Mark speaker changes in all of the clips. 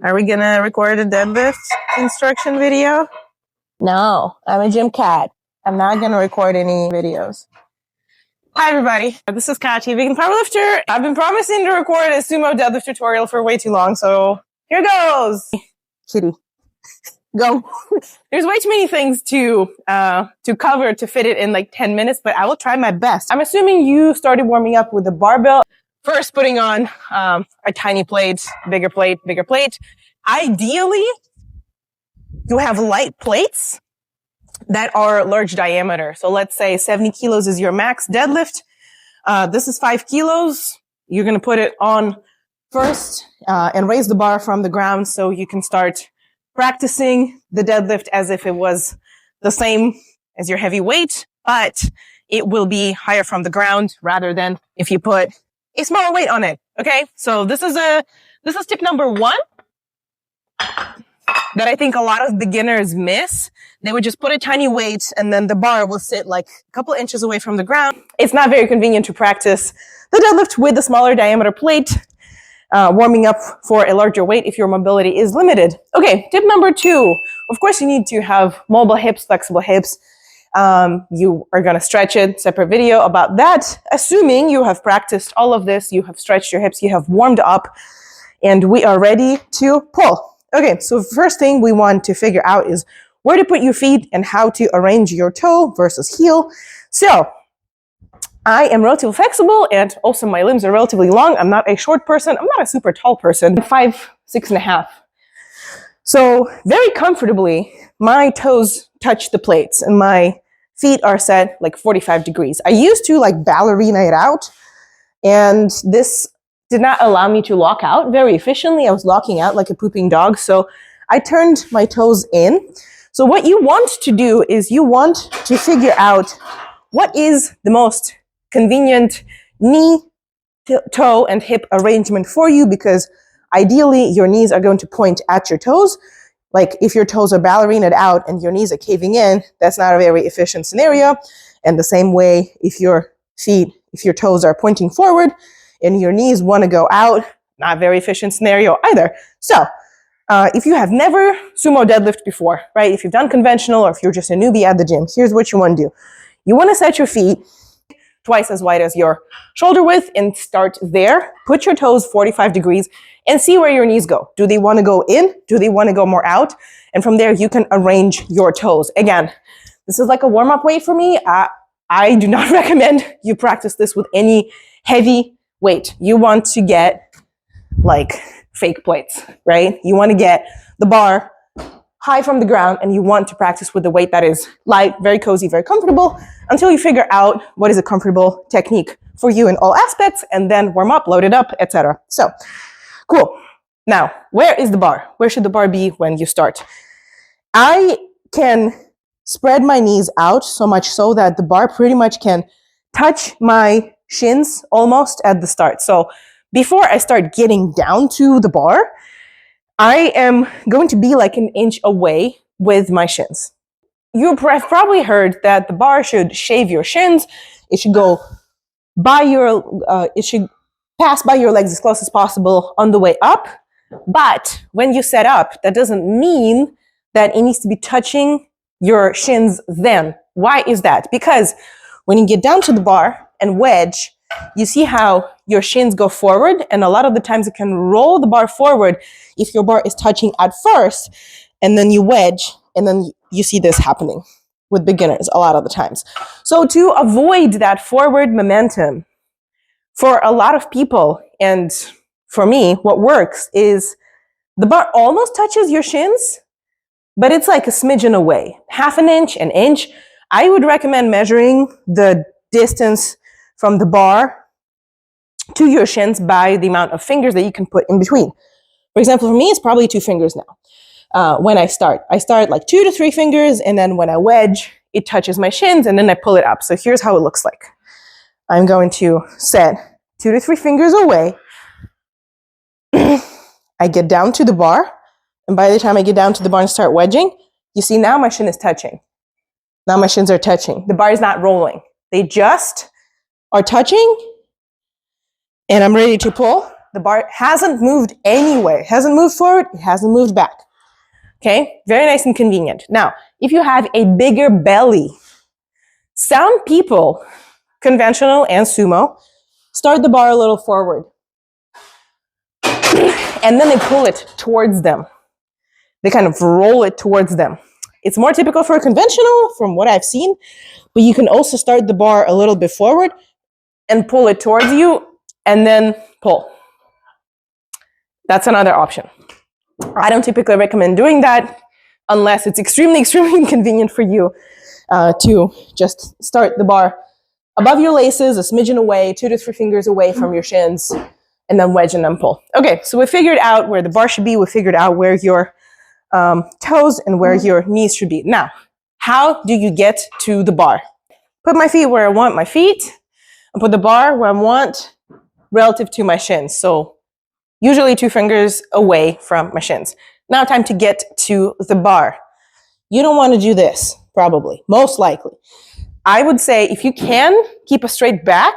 Speaker 1: Are we gonna record a deadlift instruction video? No, I'm a gym cat. I'm not gonna record any videos. Hi everybody, this is Kachi, vegan powerlifter. I've been promising to record a sumo deadlift tutorial for way too long, so here goes. Kitty, go. There's way too many things to cover to fit it in like 10 minutes, but I will try my best. I'm assuming you started warming up with the barbell. First, putting on a tiny plate, bigger plate, bigger plate. Ideally, you have light plates that are large diameter. So let's say 70 kilos is your max deadlift. This is 5 kilos. You're going to put it on first and raise the bar from the ground so you can start practicing the deadlift as if it was the same as your heavy weight, but it will be higher from the ground rather than if you put a smaller weight on it. Okay. So this is tip number 1 that I think a lot of beginners miss. They would just put a tiny weight and then the bar will sit like a couple inches away from the ground. It's not very convenient to practice the deadlift with a smaller diameter plate, warming up for a larger weight if your mobility is limited. Okay, tip number 2. Of course, you need to have mobile hips, flexible hips. You are going to stretch it, separate video about that. Assuming you have practiced all of this, you have stretched your hips, you have warmed up, and we are ready to pull. Okay, so the first thing we want to figure out is where to put your feet and how to arrange your toe versus heel. So I am relatively flexible and also my limbs are relatively long. I'm not a short person. I'm not a super tall person. I'm 5'6.5". So very comfortably, my toes touch the plates and my feet are set like 45 degrees. I used to like ballerina it out, and this did not allow me to lock out very efficiently. I was locking out like a pooping dog. So I turned my toes in. So what you want to do is you want to figure out what is the most convenient knee, toe, and hip arrangement for you, because ideally your knees are going to point at your toes. Like if your toes are ballerinaed out and your knees are caving in, that's not a very efficient scenario. And the same way, if your toes are pointing forward and your knees want to go out, not very efficient scenario either. So if you have never sumo deadlift before, right? If you've done conventional or if you're just a newbie at the gym, here's what you want to do. You want to set your feet twice as wide as your shoulder width and start there. Put your toes 45 degrees and see where your knees go. Do they want to go in? Do they want to go more out? And from there, you can arrange your toes. Again, this is like a warm-up weight for me. I do not recommend you practice this with any heavy weight. You want to get like fake plates, right? You want to get the bar high from the ground and you want to practice with the weight that is light, very cozy, very comfortable until you figure out what is a comfortable technique for you in all aspects, and then warm up, load it up, etc. So, cool. Now, where is the bar? Where should the bar be when you start? I can spread my knees out so much so that the bar pretty much can touch my shins almost at the start. So before I start getting down to the bar, I am going to be like an inch away with my shins. You've probably heard that the bar should shave your shins. It should go by it should pass by your legs as close as possible on the way up. But when you set up, that doesn't mean that it needs to be touching your shins then. Why is that? Because when you get down to the bar and wedge, you see how your shins go forward, and a lot of the times it can roll the bar forward if your bar is touching at first, and then you wedge, and then you see this happening with beginners a lot of the times. So to avoid that forward momentum, for a lot of people, and for me, what works is the bar almost touches your shins, but it's like a smidgen away, half an inch, an inch. I would recommend measuring the distance from the bar to your shins by the amount of fingers that you can put in between. For example, for me, it's probably 2 fingers now. When I start like 2 to 3 fingers, and then when I wedge, it touches my shins, and then I pull it up. So here's how it looks like. I'm going to set 2 to 3 fingers away. I get down to the bar, and by the time I get down to the bar and start wedging, you see now my shin is touching. Now my shins are touching. The bar is not rolling. They just are touching, and I'm ready to pull. The bar hasn't moved anywhere. It hasn't moved forward. It hasn't moved back. Okay, very nice and convenient. Now, if you have a bigger belly, some people, conventional and sumo, start the bar a little forward. And then they pull it towards them. They kind of roll it towards them. It's more typical for a conventional from what I've seen, but you can also start the bar a little bit forward and pull it towards you and then pull. That's another option. I don't typically recommend doing that unless it's extremely, extremely inconvenient for you to just start the bar above your laces, a smidgen away, 2 to 3 fingers away from your shins, and then wedge and then pull. Okay, so we figured out where the bar should be. We figured out where your toes and where your knees should be. Now, how do you get to the bar? Put my feet where I want my feet, and put the bar where I want relative to my shins. So usually 2 fingers away from my shins. Now time to get to the bar. You don't want to do this, probably, most likely. I would say if you can, keep a straight back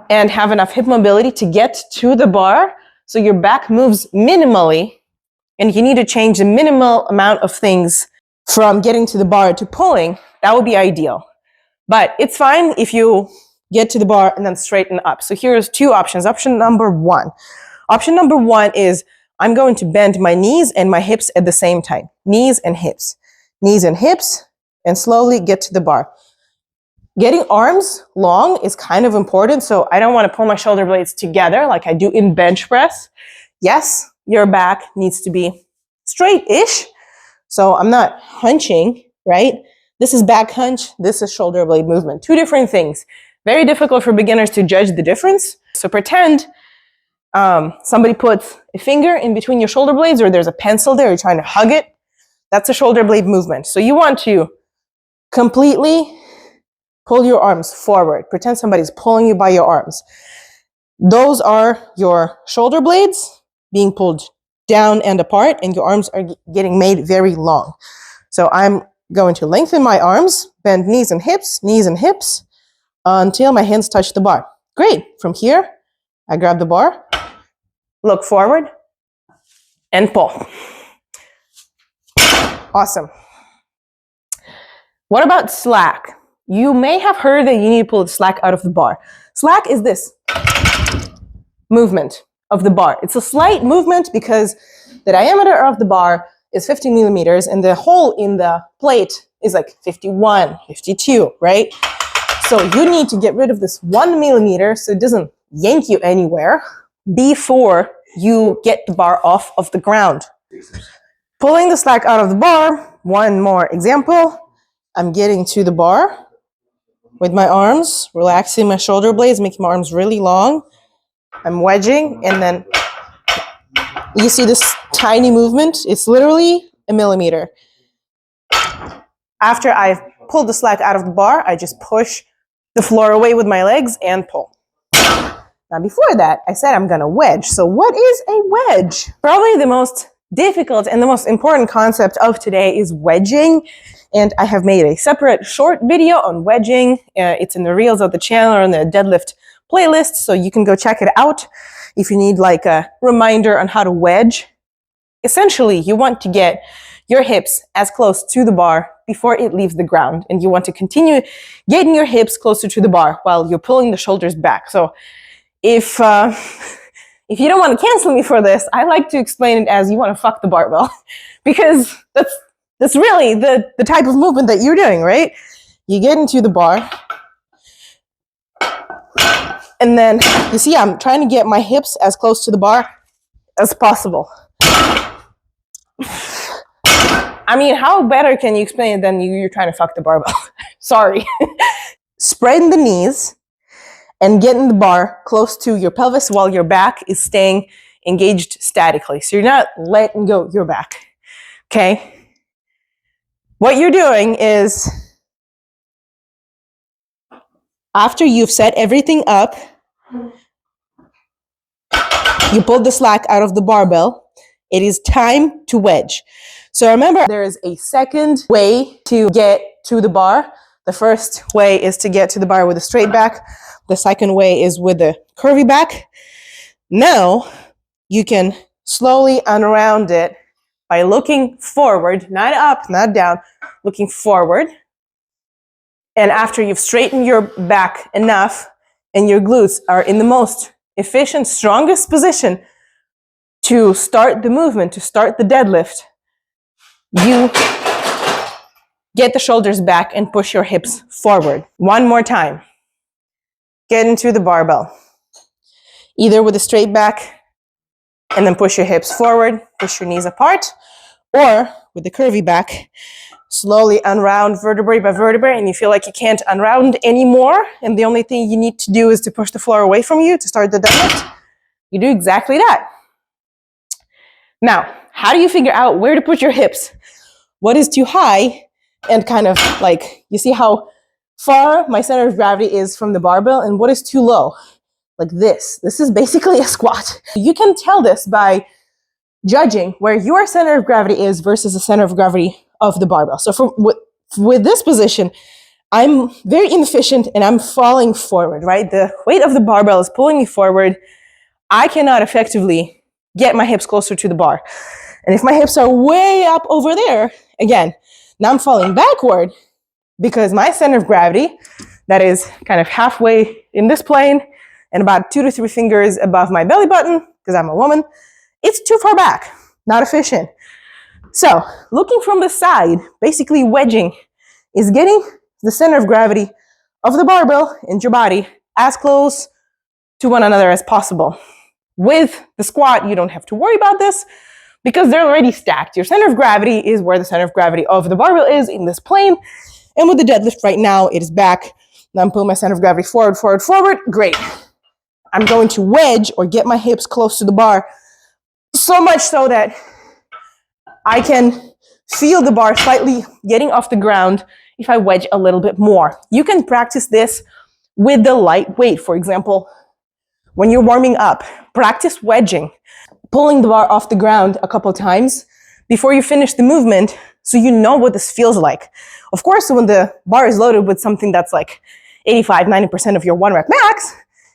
Speaker 1: and have enough hip mobility to get to the bar so your back moves minimally, and you need to change the minimal amount of things from getting to the bar to pulling, that would be ideal. But it's fine if you get to the bar and then straighten up. So here's 2 options. Option number 1. Option number 1 is I'm going to bend my knees and my hips at the same time. Knees and hips. Knees and hips, and slowly get to the bar. Getting arms long is kind of important, so I don't want to pull my shoulder blades together like I do in bench press. Yes, your back needs to be straight-ish, so I'm not hunching, right? This is back hunch, this is shoulder blade movement. 2 different things. Very difficult for beginners to judge the difference. So pretend somebody puts a finger in between your shoulder blades, or there's a pencil there, you're trying to hug it. That's a shoulder blade movement. So you want to completely pull your arms forward. Pretend somebody's pulling you by your arms. Those are your shoulder blades being pulled down and apart, and your arms are getting made very long. So I'm going to lengthen my arms, bend knees and hips, until my hands touch the bar. Great. From here, I grab the bar, look forward, and pull. Awesome. What about slack? You may have heard that you need to pull the slack out of the bar. Slack is this movement of the bar. It's a slight movement because the diameter of the bar is 50 millimeters and the hole in the plate is like 51, 52, right? So you need to get rid of this 1 millimeter so it doesn't yank you anywhere before you get the bar off of the ground. Pulling the slack out of the bar, one more example. I'm getting to the bar with my arms, relaxing my shoulder blades, making my arms really long. I'm wedging, and then you see this tiny movement. It's literally a millimeter. After I've pulled the slack out of the bar, I just push the floor away with my legs and pull. Now before that, I said I'm gonna wedge. So what is a wedge? Probably the most difficult and the most important concept of today is wedging. And I have made a separate short video on wedging. It's in the reels of the channel or in the deadlift playlist, so you can go check it out if you need like a reminder on how to wedge. Essentially, you want to get your hips as close to the bar before it leaves the ground, and you want to continue getting your hips closer to the bar while you're pulling the shoulders back. So if you don't want to cancel me for this, I like to explain it as you want to fuck the barbell because that's really the type of movement that you're doing, right? You get into the bar, and then you see I'm trying to get my hips as close to the bar as possible. I mean, how better can you explain it than you're trying to fuck the barbell? Sorry. Spread the knees and get in the bar close to your pelvis while your back is staying engaged statically. So you're not letting go your back, okay? What you're doing is, after you've set everything up, you pull the slack out of the barbell. It is time to wedge. So remember, there is a second way to get to the bar. The first way is to get to the bar with a straight back. The second way is with a curvy back. Now, you can slowly unround it by looking forward, not up, not down, looking forward. And after you've straightened your back enough and your glutes are in the most efficient, strongest position to start the movement, to start the deadlift, you get the shoulders back and push your hips forward. One more time. Get into the barbell. Either with a straight back and then push your hips forward, push your knees apart, or with the curvy back, slowly unround vertebrae by vertebrae, and you feel like you can't unround anymore, and the only thing you need to do is to push the floor away from you to start the deadlift. You do exactly that. Now, how do you figure out where to put your hips? What is too high? And kind of like, you see how far my center of gravity is from the barbell, and what is too low? Like this. This is basically a squat. You can tell this by judging where your center of gravity is versus the center of gravity of the barbell. So with this position, I'm very inefficient and I'm falling forward, right? The weight of the barbell is pulling me forward. I cannot effectively get my hips closer to the bar. And if my hips are way up over there, again, now I'm falling backward because my center of gravity, that is kind of halfway in this plane and about 2 to 3 fingers above my belly button, because I'm a woman, it's too far back, not efficient. So looking from the side, basically wedging, is getting the center of gravity of the barbell and your body as close to one another as possible. With the squat, you don't have to worry about this because they're already stacked. Your center of gravity is where the center of gravity of the barbell is in this plane. And with the deadlift right now, it is back. Now I'm pulling my center of gravity forward, forward, forward. Great. I'm going to wedge or get my hips close to the bar, so much so that I can feel the bar slightly getting off the ground if I wedge a little bit more. You can practice this with the light weight. For example, when you're warming up, practice wedging, pulling the bar off the ground a couple times before you finish the movement so you know what this feels like. Of course, when the bar is loaded with something that's like 85, 90% of your 1 rep max,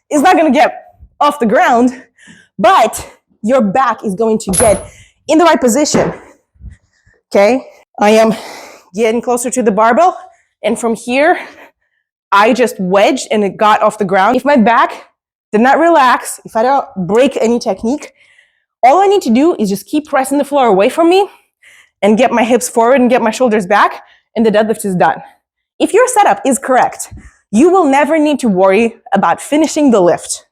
Speaker 1: it's not going to get off the ground, but your back is going to get in the right position. Okay? I am getting closer to the barbell, and from here, I just wedged and it got off the ground. If my back did not relax, if I don't break any technique, all I need to do is just keep pressing the floor away from me and get my hips forward and get my shoulders back, and the deadlift is done. If your setup is correct, you will never need to worry about finishing the lift.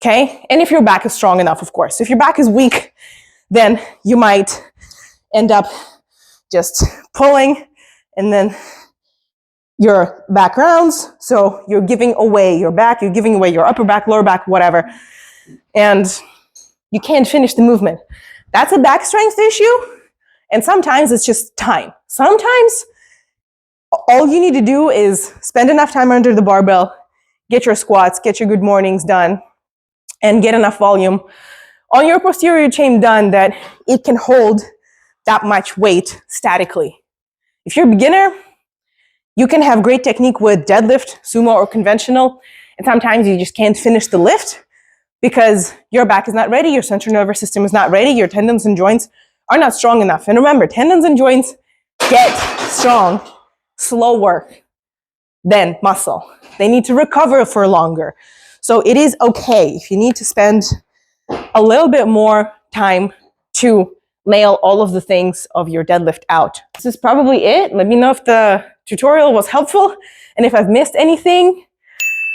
Speaker 1: Okay? And if your back is strong enough, of course. If your back is weak, then you might end up just pulling and then your back rounds. So you're giving away your back, you're giving away your upper back, lower back, whatever. And you can't finish the movement. That's a back strength issue. And sometimes it's just time. Sometimes all you need to do is spend enough time under the barbell, get your squats, get your good mornings done, and get enough volume on your posterior chain done that it can hold that much weight statically. If you're a beginner, you can have great technique with deadlift, sumo, or conventional, and sometimes you just can't finish the lift because your back is not ready, your central nervous system is not ready, your tendons and joints are not strong enough. And remember, tendons and joints get strong slower than muscle. They need to recover for longer. So it is okay if you need to spend a little bit more time to nail all of the things of your deadlift out. This is probably it. Let me know if the tutorial was helpful and if I've missed anything.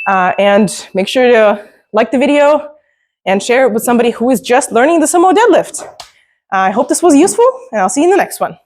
Speaker 1: And make sure to like the video and share it with somebody who is just learning the sumo deadlift. I hope this was useful, and I'll see you in the next one.